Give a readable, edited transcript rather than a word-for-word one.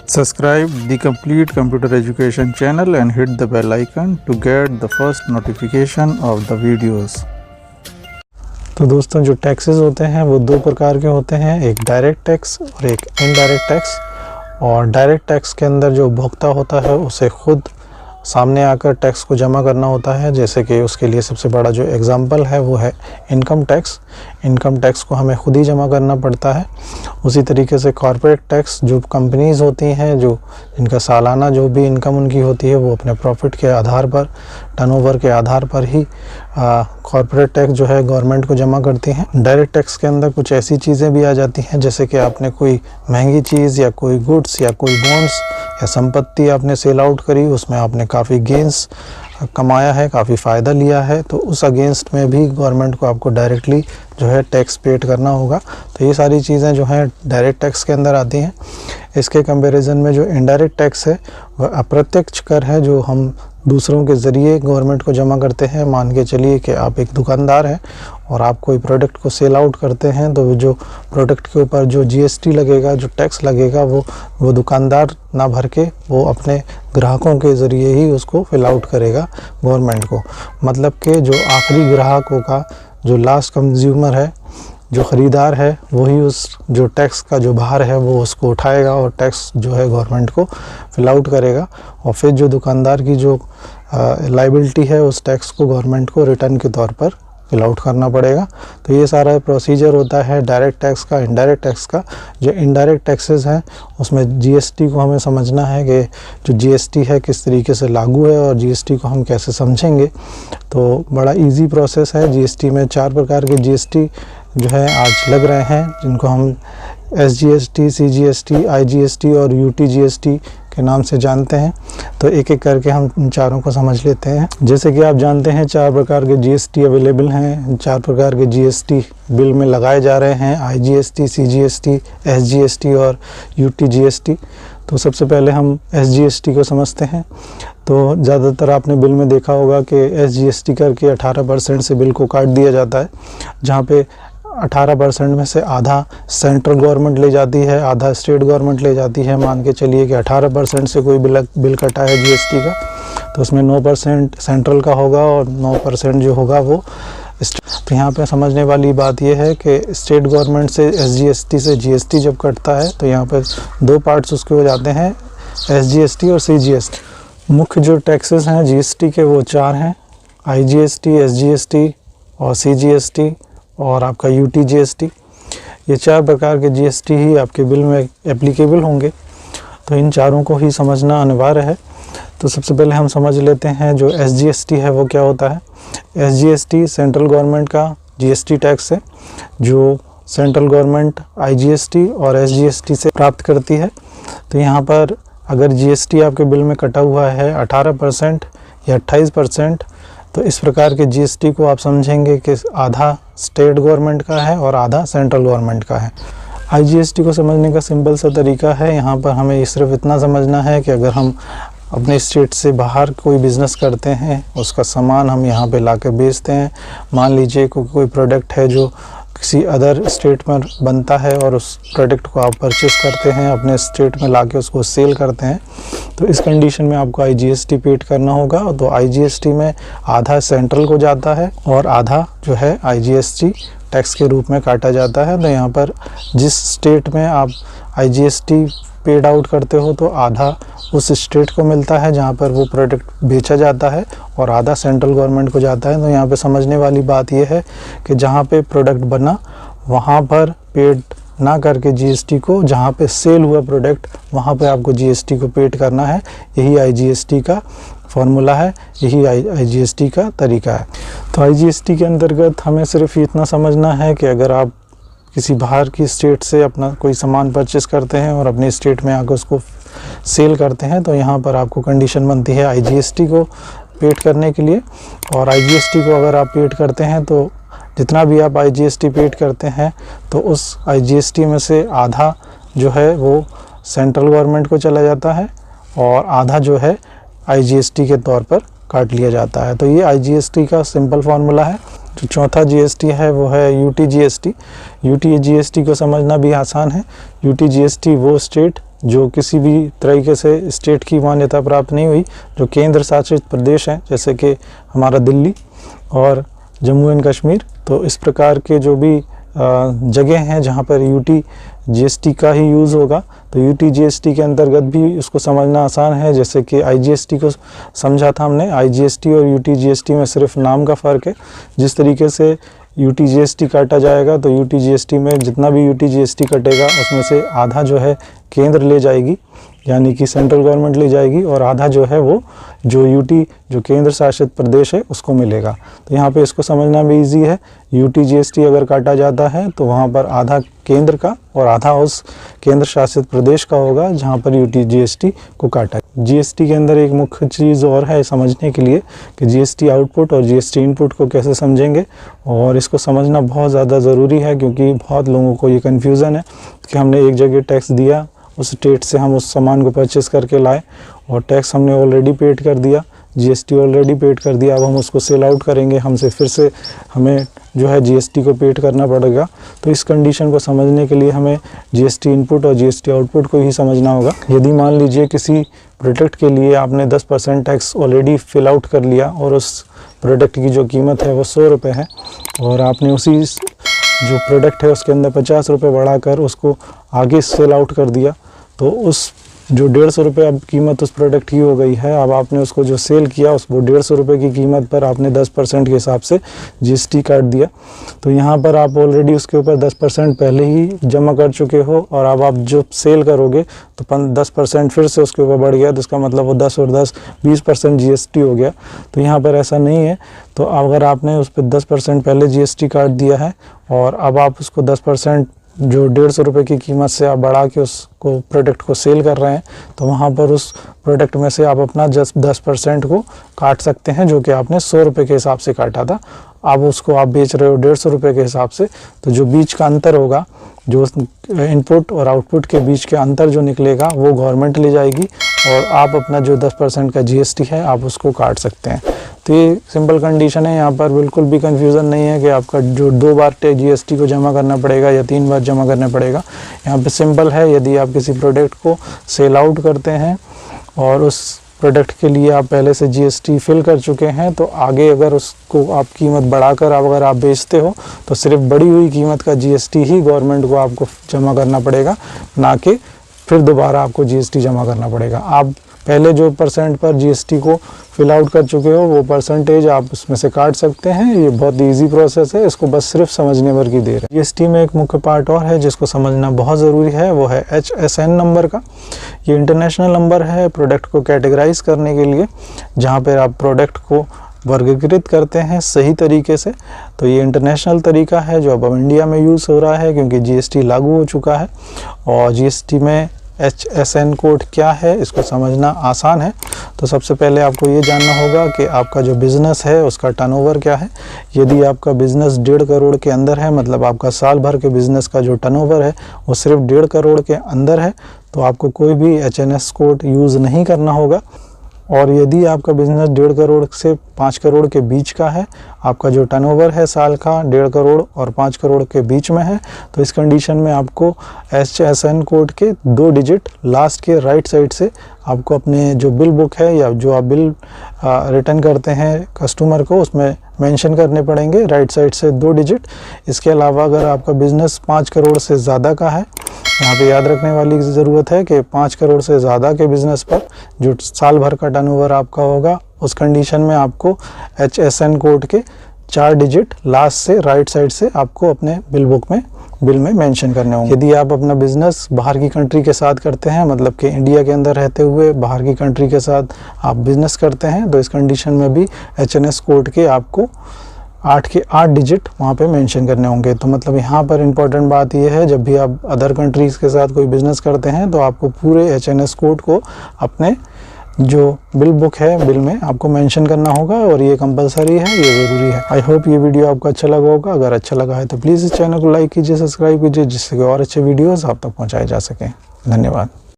Subscribe the Complete Computer Education channel and hit the bell icon to get the first notification of the videos. तो दोस्तों जो taxes होते हैं वो दो प्रकार के होते हैं, एक डायरेक्ट टैक्स और एक इनडायरेक्ट टैक्स। और डायरेक्ट टैक्स के अंदर जो उपभोक्ता होता है उसे खुद सामने आकर टैक्स को जमा करना होता है। जैसे कि उसके लिए सबसे बड़ा जो एग्ज़ाम्पल है वो है इनकम टैक्स। इनकम टैक्स को हमें खुद ही जमा करना पड़ता है। उसी तरीके से कॉर्पोरेट टैक्स, जो कंपनीज़ होती हैं जो इनका सालाना जो भी इनकम उनकी होती है वो अपने प्रॉफिट के आधार पर, टर्नओवर के आधार पर ही कॉर्पोरेट टैक्स जो है गवर्नमेंट को जमा करती हैं। डायरेक्ट टैक्स के अंदर कुछ ऐसी चीज़ें भी आ जाती हैं जैसे कि आपने कोई महंगी चीज़ या कोई गुड्स या कोई बॉन्ड्स या संपत्ति आपने सेल आउट करी, उसमें आपने काफ़ी गेंस कमाया है, काफ़ी फ़ायदा लिया है, तो उस अगेंस्ट में भी गवर्नमेंट को आपको डायरेक्टली जो है टैक्स पेड करना होगा। तो ये सारी चीज़ें जो हैं डायरेक्ट टैक्स के अंदर आती हैं। इसके कंपैरिजन में जो इनडायरेक्ट टैक्स है वह अप्रत्यक्ष कर है जो हम दूसरों के ज़रिए गवर्नमेंट को जमा करते हैं। मान के चलिए कि आप एक दुकानदार हैं और आप कोई प्रोडक्ट को सेल आउट करते हैं, तो जो प्रोडक्ट के ऊपर जो जीएसटी लगेगा, जो टैक्स लगेगा, वो दुकानदार ना भर के वो अपने ग्राहकों के ज़रिए ही उसको फिल आउट करेगा गवर्नमेंट को। मतलब कि जो आखिरी ग्राहकों का जो लास्ट कंज्यूमर है, जो ख़रीदार है, वही उस जो टैक्स का जो भार है वो उसको उठाएगा और टैक्स जो है गवर्नमेंट को फिल आउट करेगा। और फिर जो दुकानदार की जो लायबिलिटी है उस टैक्स को गवर्नमेंट को रिटर्न के तौर पर फिल आउट करना पड़ेगा। तो ये सारा प्रोसीजर होता है डायरेक्ट टैक्स का। इनडायरेक्ट टैक्स का जो इनडायरेक्ट टैक्सेस हैं उसमें जीएसटी को हमें समझना है कि जो जीएसटी है किस तरीके से लागू है और जीएसटी को हम कैसे समझेंगे। तो बड़ा इजी प्रोसेस है। जीएसटी में 4 प्रकार के जीएसटी जो है आज लग रहे हैं, जिनको हम एसजीएसटी, सीजीएसटी, आईजीएसटी और यूटीजीएसटी के नाम से जानते हैं। तो एक एक करके हम इन चारों को समझ लेते हैं। जैसे कि आप जानते हैं 4 प्रकार के जीएसटी अवेलेबल हैं, 4 प्रकार के जीएसटी बिल में लगाए जा रहे हैं, आईजीएसटी, सीजीएसटी, एसजीएसटी और यूटीजीएसटी। तो सबसे पहले हम एसजीएसटी को समझते हैं। तो ज़्यादातर आपने बिल में देखा होगा कि एसजीएसटी करके 18% से बिल को काट दिया जाता है, जहाँ पे 18% में से आधा सेंट्रल गवर्नमेंट ले जाती है, आधा स्टेट गवर्नमेंट ले जाती है। मान के चलिए कि 18% से कोई बिल कटा है जीएसटी का, तो उसमें 9% सेंट्रल का होगा और 9% जो होगा वो। तो यहाँ पे समझने वाली बात यह है कि स्टेट गवर्नमेंट से एसजीएसटी से जीएसटी जब कटता है तो यहाँ पर 2 पार्ट्स उसके हो जाते हैं, एसजीएसटी और सीजीएसटी। मुख्य जो टैक्सेस हैं जीएसटी के वो 4 हैं, आईजीएसटी, एसजीएसटी और सीजीएसटी और आपका यूटीजीएसटी। ये 4 प्रकार के जीएसटी ही आपके बिल में एप्लीकेबल होंगे। तो इन चारों को ही समझना अनिवार्य है। तो सबसे पहले हम समझ लेते हैं जो एसजीएसटी है वो क्या होता है। एसजीएसटी सेंट्रल गवर्नमेंट का जीएसटी टैक्स है, जो सेंट्रल गवर्नमेंट आईजीएसटी और एसजीएसटी से प्राप्त करती है। तो यहाँ पर अगर जीएसटी आपके बिल में कटा हुआ है 18% या 28%, तो इस प्रकार के जीएसटी को आप समझेंगे कि आधा स्टेट गवर्नमेंट का है और आधा सेंट्रल गवर्नमेंट का है। आईजीएसटी को समझने का सिंपल सा तरीका है, यहाँ पर हमें सिर्फ इतना समझना है कि अगर हम अपने स्टेट से बाहर कोई बिज़नेस करते हैं, उसका सामान हम यहाँ पे लाकर बेचते हैं। मान लीजिए कोई प्रोडक्ट है जो किसी अदर स्टेट में बनता है और उस प्रोडक्ट को आप परचेस करते हैं, अपने स्टेट में लाके उसको सेल करते हैं, तो इस कंडीशन में आपको आईजीएसटी पेड करना होगा। तो आईजीएसटी में आधा सेंट्रल को जाता है और आधा जो है आईजीएसटी टैक्स के रूप में काटा जाता है। तो यहाँ पर जिस स्टेट में आप आईजीएसटी पेड आउट करते हो तो आधा उस स्टेट को मिलता है जहाँ पर वो प्रोडक्ट बेचा जाता है और आधा सेंट्रल गवर्नमेंट को जाता है। तो यहाँ पे समझने वाली बात ये है कि जहाँ पे प्रोडक्ट बना वहाँ पर पेड ना करके जीएसटी को, जहाँ पे सेल हुआ प्रोडक्ट वहाँ पे आपको जीएसटी को पेड करना है। यही आईजीएसटी का फॉर्मूला है, यही आईजीएसटी का तरीका है। तो आईजीएसटी के अंतर्गत हमें सिर्फ इतना समझना है कि अगर आप किसी बाहर की स्टेट से अपना कोई सामान परचेस करते हैं और अपने स्टेट में आकर उसको सेल करते हैं, तो यहाँ पर आपको कंडीशन बनती है आईजीएसटी को पेड करने के लिए। और आईजीएसटी को अगर आप पेड करते हैं तो जितना भी आप आईजीएसटी पेड करते हैं तो उस आईजीएसटी में से आधा जो है वो सेंट्रल गवर्नमेंट को चला जाता है और आधा जो है आईजीएसटी के तौर पर काट लिया जाता है। तो ये आईजीएसटी का सिंपल फार्मूला है। जो चौथा जीएसटी है वो है यूटीजीएसटी। यूटीजीएसटी को समझना भी आसान है। यूटीजीएसटी वो स्टेट जो किसी भी तरीके से स्टेट की मान्यता प्राप्त नहीं हुई, जो केंद्र शासित प्रदेश हैं जैसे कि हमारा दिल्ली और जम्मू एंड कश्मीर, तो इस प्रकार के जो भी जगह हैं जहाँ पर यूटी जीएसटी का ही यूज़ होगा, तो यूटी जीएसटी के अंतर्गत भी उसको समझना आसान है। जैसे कि आईजीएसटी को समझा था हमने, आईजीएसटी और यूटी जीएसटी में सिर्फ नाम का फ़र्क है। जिस तरीके से यूटी जीएसटी काटा जाएगा तो यूटी जीएसटी में जितना भी यूटी जीएसटी कटेगा उसमें से आधा जो है केंद्र ले जाएगी, यानी कि सेंट्रल गवर्नमेंट ले जाएगी, और आधा जो है वो जो यूटी जो केंद्र शासित प्रदेश है उसको मिलेगा। तो यहाँ पे इसको समझना भी इजी है। यूटी जीएसटी अगर काटा जाता है तो वहाँ पर आधा केंद्र का और आधा उस केंद्र शासित प्रदेश का होगा जहाँ पर यूटी जीएसटी को काटा है। जीएसटी के अंदर एक मुख्य चीज़ और है समझने के लिए कि जीएसटी आउटपुट और जीएसटी इनपुट को कैसे समझेंगे, और इसको समझना बहुत ज़्यादा ज़रूरी है क्योंकि बहुत लोगों को ये कन्फ्यूज़न है कि हमने एक जगह टैक्स दिया, उस स्टेट से हम उस सामान को परचेस करके लाए और टैक्स हमने ऑलरेडी पेड कर दिया, जीएसटी ऑलरेडी पेड कर दिया, अब हम उसको सेल आउट करेंगे, हमसे फिर से हमें जो है जीएसटी को पेड करना पड़ेगा। तो इस कंडीशन को समझने के लिए हमें जीएसटी इनपुट और जीएसटी आउटपुट को ही समझना होगा। यदि मान लीजिए किसी प्रोडक्ट के लिए आपने 10% टैक्स ऑलरेडी फिल आउट कर लिया और उस प्रोडक्ट की जो कीमत है वो 100 रुपये है, और आपने उसी जो प्रोडक्ट है उसके अंदर 50 रुपये बढ़ाकर उसको आगे सेल आउट कर दिया, तो उस जो 150 रुपये अब कीमत उस प्रोडक्ट की हो गई है, अब आपने उसको जो सेल किया उस वो 150 रुपये की कीमत पर आपने 10% के हिसाब से जीएसटी काट दिया। तो यहाँ पर आप ऑलरेडी उसके ऊपर 10% पहले ही जमा कर चुके हो, और अब आप जो सेल करोगे तो 10% फिर से उसके ऊपर बढ़ गया, तो इसका मतलब वो 10 और 10 20% जीएसटी हो गया। तो यहाँ पर ऐसा नहीं है। तो अगर आपने उस पर 10% पहले जीएसटी काट दिया है और अब आप उसको 10% जो 150 रुपये की कीमत से आप बढ़ा के उसको प्रोडक्ट को सेल कर रहे हैं, तो वहाँ पर उस प्रोडक्ट में से आप अपना 10% को काट सकते हैं, जो कि आपने 100 रुपये के हिसाब से काटा था। अब उसको आप बेच रहे हो 150 रुपये के हिसाब से, तो जो बीच का अंतर होगा, जो इनपुट और आउटपुट के बीच के अंतर जो निकलेगा वो गवर्नमेंट ले जाएगी, और आप अपना जो 10% का जीएसटी है आप उसको काट सकते हैं। तो ये सिंपल कंडीशन है, यहाँ पर बिल्कुल भी कंफ्यूजन नहीं है कि आपका जो 2 बार जीएसटी को जमा करना पड़ेगा या 3 बार जमा करना पड़ेगा। यहाँ पे सिंपल है, यदि आप किसी प्रोडक्ट को सेल आउट करते हैं और उस प्रोडक्ट के लिए आप पहले से जीएसटी फिल कर चुके हैं, तो आगे अगर उसको आप कीमत बढ़ाकर अगर आप बेचते हो तो सिर्फ बढ़ी हुई कीमत का जीएसटी ही गवर्नमेंट को आपको जमा करना पड़ेगा, ना कि फिर दोबारा आपको जीएसटी जमा करना पड़ेगा। आप पहले जो % पर जीएसटी को फिल आउट कर चुके हो वो परसेंटेज आप उसमें से काट सकते हैं। ये बहुत इजी प्रोसेस है, इसको बस सिर्फ समझने भर की देर है। जीएसटी में एक मुख्य पार्ट और है जिसको समझना बहुत ज़रूरी है, वो है HSN नंबर का। ये इंटरनेशनल नंबर है प्रोडक्ट को कैटेगराइज करने के लिए, जहाँ पर आप प्रोडक्ट को वर्गीकृत करते हैं सही तरीके से। तो ये इंटरनेशनल तरीका है जो अब इंडिया में यूज़ हो रहा है क्योंकि जीएसटी लागू हो चुका है, और जीएसटी में HSN कोड क्या है इसको समझना आसान है। तो सबसे पहले आपको ये जानना होगा कि आपका जो बिज़नेस है उसका टर्नओवर क्या है। यदि आपका बिज़नेस 1.5 करोड़ के अंदर है, मतलब आपका साल भर के बिज़नेस का जो टर्नओवर है वो सिर्फ 1.5 करोड़ के अंदर है, तो आपको कोई भी HNS कोड यूज़ नहीं करना होगा। और यदि आपका बिज़नेस 1.5 करोड़ से 5 करोड़ के बीच का है, आपका जो टर्नओवर है साल का 1.5 करोड़ और 5 करोड़ के बीच में है, तो इस कंडीशन में आपको HSN कोड के 2 डिजिट लास्ट के राइट साइड से आपको अपने जो बिल बुक है या जो आप बिल रिटर्न करते हैं कस्टमर को उसमें मेंशन करने पड़ेंगे, राइट साइड से 2 डिजिट। इसके अलावा अगर आपका बिज़नेस 5 करोड़ से ज़्यादा का है, यहाँ पे याद रखने वाली ज़रूरत है कि 5 करोड़ से ज़्यादा के बिज़नेस पर जो साल भर का टर्नओवर आपका होगा, उस कंडीशन में आपको HSN कोड के 4 डिजिट लास्ट से राइट साइड से आपको अपने बिल में मेंशन करने होंगे। यदि आप अपना बिज़नेस बाहर की कंट्री के साथ करते हैं, मतलब कि इंडिया के अंदर रहते हुए बाहर की कंट्री के साथ आप बिज़नेस करते हैं, तो इस कंडीशन में भी HNS कोड के आपको 8 के 8 डिजिट वहाँ पे मेंशन करने होंगे। तो मतलब यहाँ पर इम्पॉर्टेंट बात ये है, जब भी आप अदर कंट्रीज़ के साथ कोई बिज़नेस करते हैं तो आपको पूरे HNS कोड को अपने जो बिल बुक है बिल में आपको मेंशन करना होगा, और ये कंपलसरी है, ये ज़रूरी है। आई होप ये वीडियो आपको अच्छा लगा होगा। अगर अच्छा लगा है तो प्लीज़ इस चैनल को लाइक कीजिए, सब्सक्राइब कीजिए, जिससे कि और अच्छे वीडियोज़ आप तक पहुँचाए जा सकें। धन्यवाद।